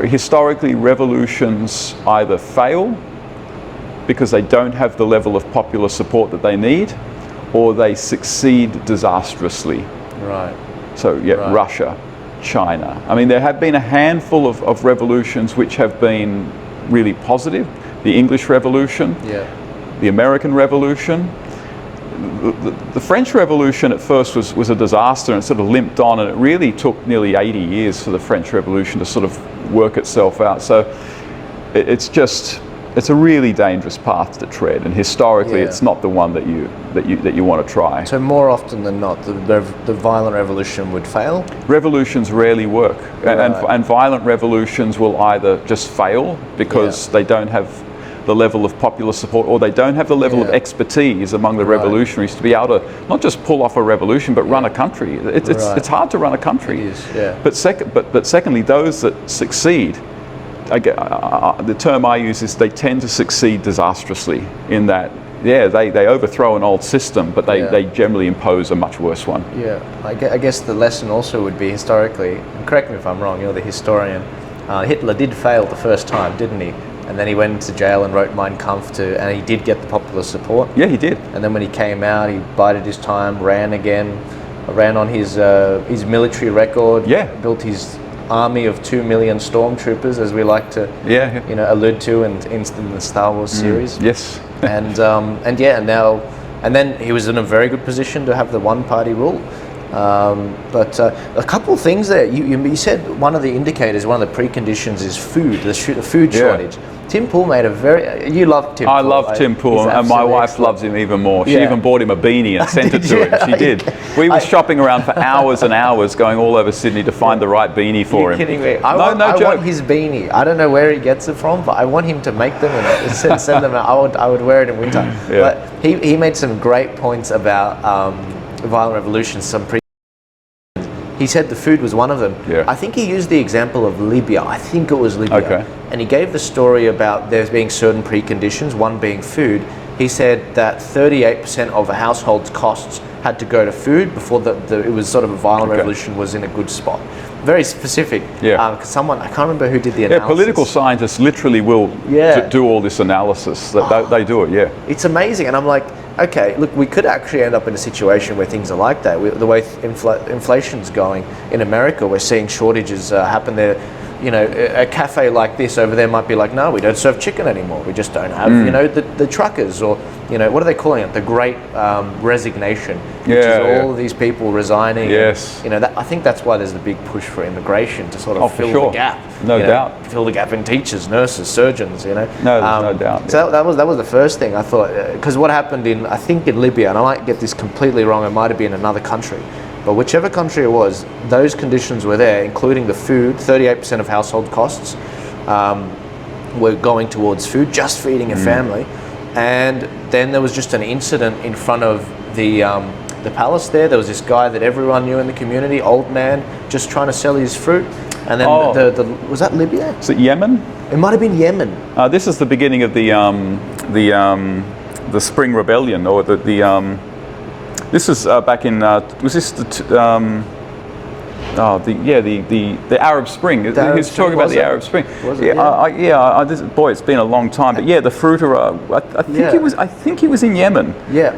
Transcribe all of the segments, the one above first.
Historically, revolutions either fail because they don't have the level of popular support that they need, or they succeed disastrously. Right. So Russia, China. I mean, there have been a handful of revolutions which have been really positive. The English Revolution, the American Revolution. The French Revolution at first was a disaster, and it sort of limped on, and it really took nearly 80 years for the French Revolution to sort of work itself out. So it's a really dangerous path to tread, and historically it's not the one that you want to try. So more often than not, the violent revolution would fail? Revolutions rarely work, and violent revolutions will either just fail because they don't have the level of popular support, or they don't have the level of expertise among the revolutionaries to be able to not just pull off a revolution, but run a country. It's hard to run a country. It is, yeah. But secondly, those that succeed, the term I use is they tend to succeed disastrously in that, they overthrow an old system, but they generally impose a much worse one. Yeah, I guess the lesson also would be historically, and correct me if I'm wrong, you're the historian, Hitler did fail the first time, didn't he? And then he went into jail and wrote Mein Kampf and he did get the popular support. Yeah, he did. And then when he came out, he bided his time, ran on his military record, built his army of 2 million stormtroopers, as we like to allude to in the Star Wars series. Yes. and then he was in a very good position to have the one-party rule. But a couple of things there. You said one of the indicators, one of the preconditions is food, the food shortage. Tim Pool made you love Tim Pool. I love Tim Pool, and my wife loves him even more. She even bought him a beanie and sent it to him. She did. We were shopping around for hours and hours, going all over Sydney to find the right beanie for him. You're kidding me? I want his beanie. I don't know where he gets it from, but I want him to make them and send them out. I would wear it in winter. But he made some great points about violent revolutions, he said the food was one of them. Yeah. I think he used the example of Libya. I think it was Libya. Okay. And he gave the story about there being certain preconditions, one being food. He said that 38% of a household's costs had to go to food before it was sort of a violent revolution was in a good spot. Very specific. Yeah. Someone, I can't remember who did the analysis. Yeah, political scientists literally will do all this analysis. They do it, It's amazing. And I'm like, okay, look, we could actually end up in a situation where things are like that. The way inflation's going in America, we're seeing shortages happen there. You know, a cafe like this over there might be like, no, we don't serve chicken anymore. We just don't have, the truckers, or, what are they calling it? The Great Resignation, which is all of these people resigning. Yes. And, I think that's why there's the big push for immigration to sort of fill the gap. No doubt. Fill the gap in teachers, nurses, surgeons. No, there's no doubt. So that was the first thing I thought, because what happened in Libya, and I might get this completely wrong. It might have been another country. But whichever country it was, those conditions were there, including the food. 38% of household costs were going towards food, just feeding a family. And then there was just an incident in front of the palace there. There was this guy that everyone knew in the community, old man, just trying to sell his fruit. And then was that Libya? Is it Yemen? It might have been Yemen. This is the beginning of the Spring Rebellion, or this is back in, was this the Arab Spring. He's talking about the Arab Spring. Was it? Boy, it's been a long time. But the fruiterer, I think he was in Yemen. Yeah,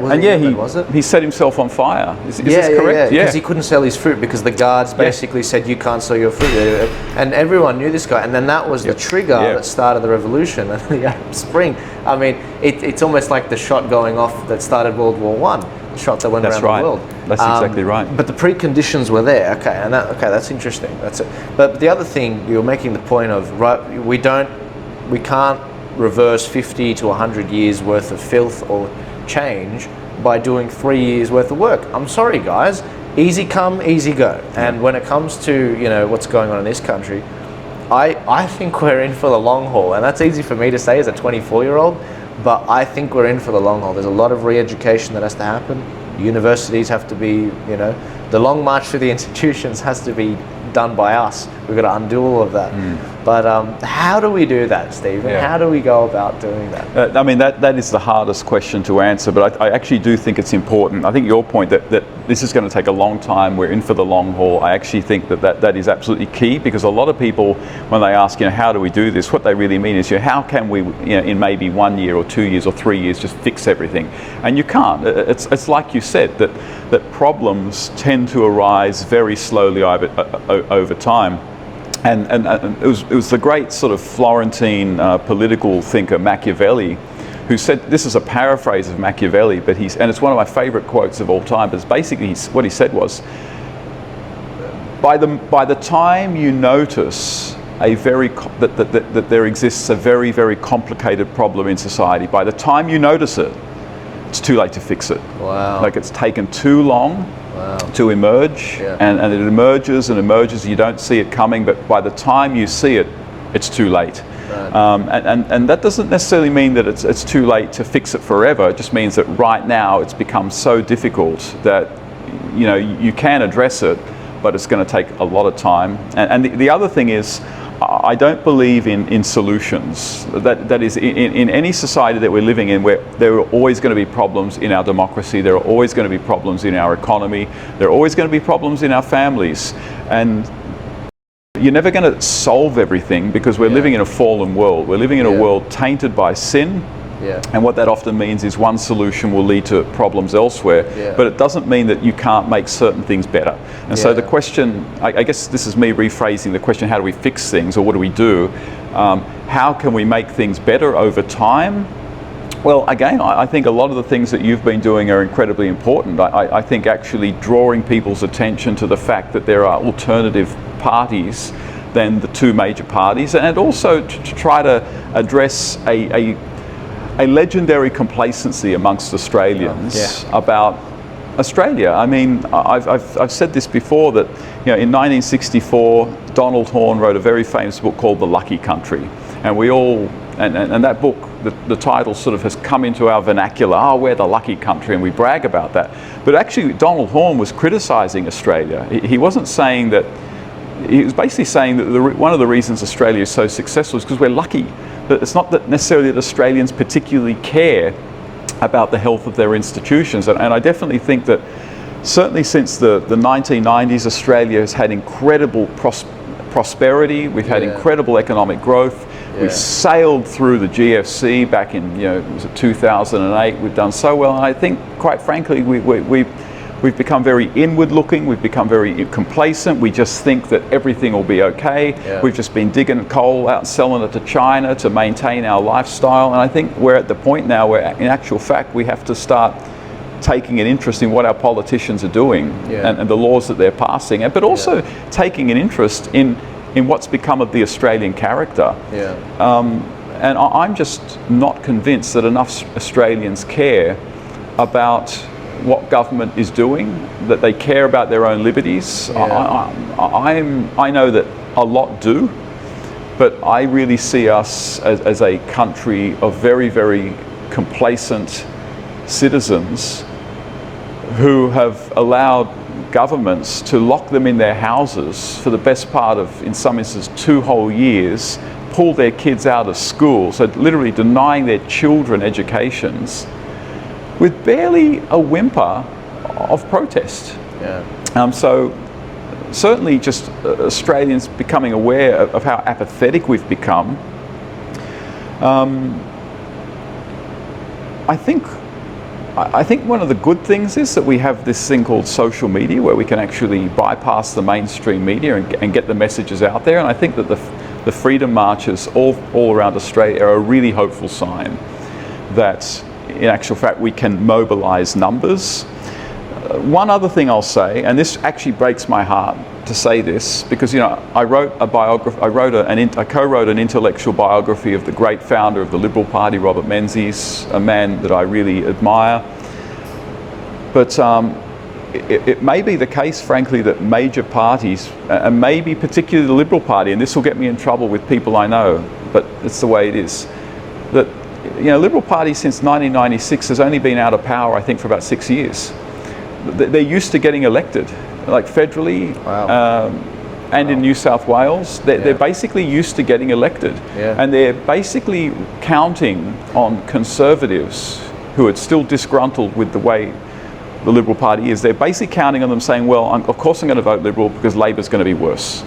he set himself on fire. Is this correct? Yeah, because he couldn't sell his fruit because the guards basically said you can't sell your fruit, and everyone knew this guy. And then that was the trigger that started the revolution and the Arab Spring. I mean, it's almost like the shot going off that started World War I. Shot that went around the world. That's exactly right. But the preconditions were there. Okay, that's interesting. That's it. But the other thing, you're making the point of, we can't reverse 50 to 100 years worth of filth or change by doing 3 years worth of work. I'm sorry, guys. Easy come, easy go. And when it comes to what's going on in this country, I think we're in for the long haul, and that's easy for me to say as a 24-year-old. But I think we're in for the long haul. There's a lot of re-education that has to happen. Universities have to be, the long march through the institutions has to be done by us We've got to undo all of that. But how do we do that, Stephen? Yeah. How do we go about doing that? I mean, that is the hardest question to answer, but I actually do think it's important. I think your point that this is going to take a long time, we're in for the long haul, I actually think that is absolutely key, because a lot of people, when they ask, how do we do this, what they really mean is, how can we, in maybe 1 year or 2 years or 3 years, just fix everything? And you can't. It's like you said, that problems tend to arise very slowly over time. And it was the great sort of Florentine political thinker Machiavelli who said, this is a paraphrase of Machiavelli, but and it's one of my favorite quotes of all time, but it's basically what he said was, by the time you notice that there exists a very, very complicated problem in society, by the time you notice it, it's too late to fix it. Wow. Like, it's taken too long to emerge, and it emerges and emerges, you don't see it coming, but by the time you see it, it's too late. Right. And that doesn't necessarily mean that it's too late to fix it forever. It just means that right now it's become so difficult that you can address it, but it's going to take a lot of time. And the other thing is, I don't believe in solutions. That is, in any society that we're living in, where there are always going to be problems in our democracy, there are always going to be problems in our economy, there are always going to be problems in our families, and you're never going to solve everything, because we're living in a fallen world. We're living in a world tainted by sin. And what that often means is one solution will lead to problems elsewhere, but it doesn't mean that you can't make certain things better. And so the question, I guess this is me rephrasing the question, how do we fix things, or what do we do? How can we make things better over time? Well, again, I think a lot of the things that you've been doing are incredibly important. I think actually drawing people's attention to the fact that there are alternative parties than the two major parties, and also to try to address a legendary complacency amongst Australians about Australia. I mean, I've said this before, that in 1964, Donald Horne wrote a very famous book called The Lucky Country, and we all, and that book, the title sort of has come into our vernacular. Oh, we're the lucky country, and we brag about that. But actually, Donald Horne was criticising Australia. He wasn't saying that. He was basically saying that one of the reasons Australia is so successful is because we're lucky. But it's not that necessarily that Australians particularly care about the health of their institutions. And I definitely think that certainly since the 1990s, Australia has had incredible prosperity. We've had incredible economic growth. We sailed through the GFC back in, was it 2008? We've done so well. And I think, quite frankly, we've become very inward-looking. We've become very complacent. We just think that everything will be okay. We've just been digging coal out and selling it to China to maintain our lifestyle. And I think we're at the point now where, in actual fact, we have to start taking an interest in what our politicians are doing and the laws that they're passing, but also taking an interest in what's become of the Australian character. And I'm just not convinced that enough Australians care about what government is doing, that they care about their own liberties. I know that a lot do, but I really see us as a country of very, very complacent citizens who have allowed governments to lock them in their houses for the best part of, in some instances, 2 whole years, pull their kids out of school, so literally denying their children educations, with barely a whimper of protest. So certainly just Australians becoming aware of how apathetic we've become. I think one of the good things is that we have this thing called social media, where we can actually bypass the mainstream media and get the messages out there. And I think that the freedom marches all around Australia are a really hopeful sign that, in actual fact, we can mobilise numbers. One other thing I'll say, and this actually breaks my heart to say this, because I wrote a biography. I co-wrote an intellectual biography of the great founder of the Liberal Party, Robert Menzies, a man that I really admire. But it may be the case, frankly, that major parties, and maybe particularly the Liberal Party, and this will get me in trouble with people I know, but it's the way it is, that Liberal Party since 1996 has only been out of power, I think, for about 6 years. They're used to getting elected, like federally. and in New South Wales. They're basically used to getting elected. Yeah. And they're basically counting on Conservatives who are still disgruntled with the way the Liberal Party is. They're basically counting on them saying, well, of course I'm going to vote Liberal because Labor's going to be worse.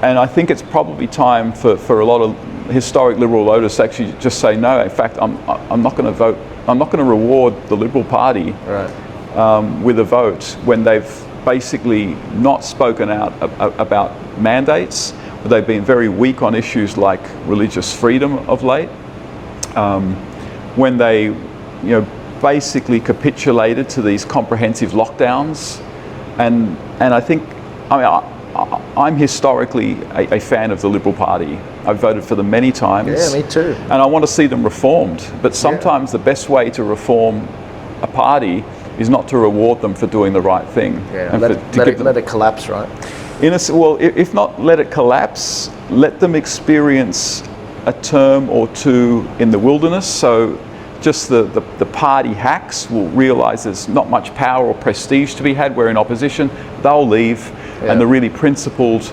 And I think it's probably time for a lot of historic Liberal voters to actually just say, no, in fact, I'm not going to vote. I'm not going to reward the Liberal Party with a vote when they've basically not spoken out about mandates. They've been very weak on issues like religious freedom of late. When they, basically capitulated to these comprehensive lockdowns, and I think, I'm historically a fan of the Liberal Party. I've voted for them many times. Yeah, me too. And I want to see them reformed. But sometimes the best way to reform a party is not to reward them for doing the right thing. Yeah, and let it collapse, right? Well, if not let it collapse, let them experience a term or two in the wilderness. So just the party hacks will realise there's not much power or prestige to be had. We're in opposition. They'll leave. And the really principled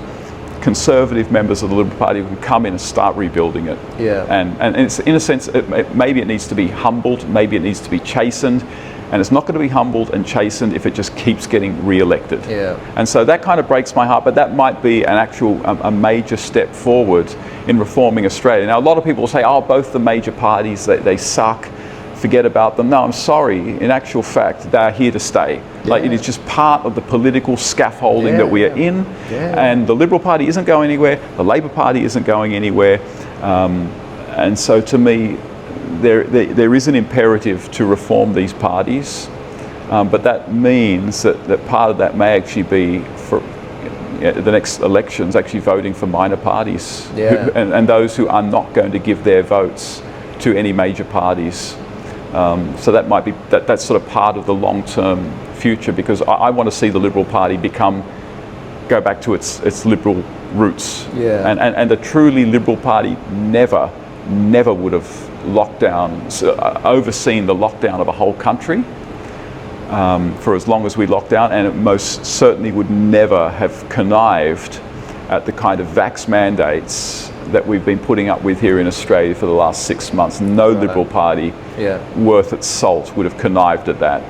Conservative members of the Liberal Party can come in and start rebuilding it. Yeah. And it's, in a sense, maybe it needs to be humbled, maybe it needs to be chastened, and it's not going to be humbled and chastened if it just keeps getting re-elected. Yeah. And so that kind of breaks my heart, but that might be an actual, a major step forward in reforming Australia. Now, a lot of people say, oh, both the major parties, they suck, forget about them. No, I'm sorry. In actual fact, they're here to stay. Like, it is just part of the political scaffolding that we are in. And the Liberal Party isn't going anywhere. The Labor Party isn't going anywhere. And so to me, there is an imperative to reform these parties. But that means that part of that may actually be for the next elections actually voting for minor parties. And those who are not going to give their votes to any major parties. So that might be that's sort of part of the long-term future, because I want to see the Liberal Party go back to its liberal roots. And the truly Liberal Party never would have overseen the lockdown of a whole country for as long as we locked down, and it most certainly would never have connived at the kind of vax mandates that we've been putting up with here in Australia for the last 6 months. No Liberal Party worth its salt would have connived at that.